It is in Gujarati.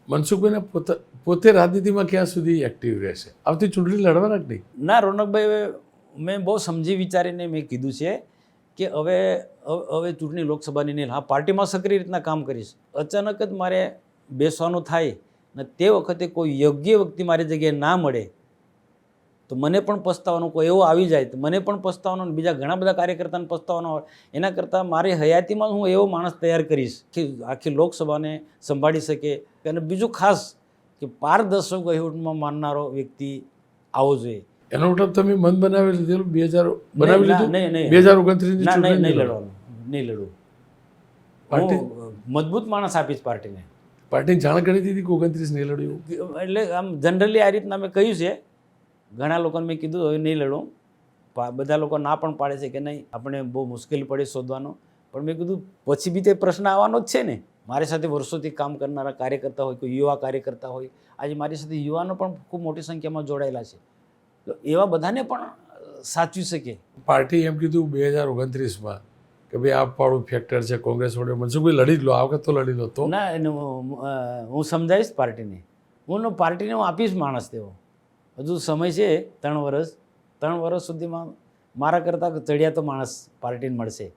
મનસુખભાઈને પોતે રાજનીતિમાં ક્યાં સુધી એક્ટિવ રહેશે? આવતી ચૂંટણી લડવાના જ નહીં? ના, રોનકભાઈ, મેં બહુ સમજી વિચારીને મેં કીધું છે કે હવે ચૂંટણી લોકસભાની નહીં, હા પાર્ટીમાં સક્રિય રીતના કામ કરીશ. અચાનક જ મારે બેસવાનું થાય ને તે વખતે કોઈ યોગ્ય વ્યક્તિ મારી જગ્યાએ ના મળે તો મને પણ પસ્તાવાનો કોઈ એવો આવી જાય તો મને પણ પસ્તાવાનો, બીજા ઘણા બધા કાર્યકર્તાને પસ્તાવાનો હોય. એના કરતાં મારી હયાતીમાં હું એવો માણસ તૈયાર કરીશ કે આખી લોકસભાને સંભાળી શકે. અને બીજું ખાસ કે પારદર્શક વહીવટમાં માનનારો વ્યક્તિ આવવો જોઈએ. એનો મતલબ તમે મન બનાવી લીધેલું 2000 બનાવી લીધું? નહીં, 2029 ના, ચૂંટણી નહીં લડવાનું, નહીં લડવું. પાર્ટી હું મજબૂત માણસ આપીશ પાર્ટીને. પાર્ટીને જાણ કરી દીધી કે 29 નહીં લડ્યું? એટલે આમ જનરલી આ રીતના મેં કહ્યું છે. ઘણા લોકોને મેં કીધું હવે નહીં લડું. બધા લોકો ના પણ પાડે છે કે નહીં, આપણે બહુ મુશ્કેલ પડે શોધવાનો. પણ મેં કીધું પછી બી તે પ્રશ્ન આવવાનો જ છે ને. મારી સાથે વર્ષોથી કામ કરનારા કાર્યકર્તા હોય, કોઈ યુવા કાર્યકર્તા હોય, આજે મારી સાથે યુવાનો પણ ખૂબ મોટી સંખ્યામાં જોડાયેલા છે. તો એવા બધાને પણ સાચવી શકે. પાર્ટી એમ કીધું 2029માં કે ભાઈ આ પાડું ફેક્ટર છે, કોંગ્રેસ વડે મનસુખભાઈ લડી જ લો, આ વખત તો લડી લો. તો ના, હું સમજાવીશ પાર્ટીને. પાર્ટીને હું આપીશ માણસ તેવો. હજુ સમય છે 3 વર્ષ. 3 વર્ષ સુધીમાં મારા કરતાં ચડિયાતો માણસ પાર્ટીને મળશે.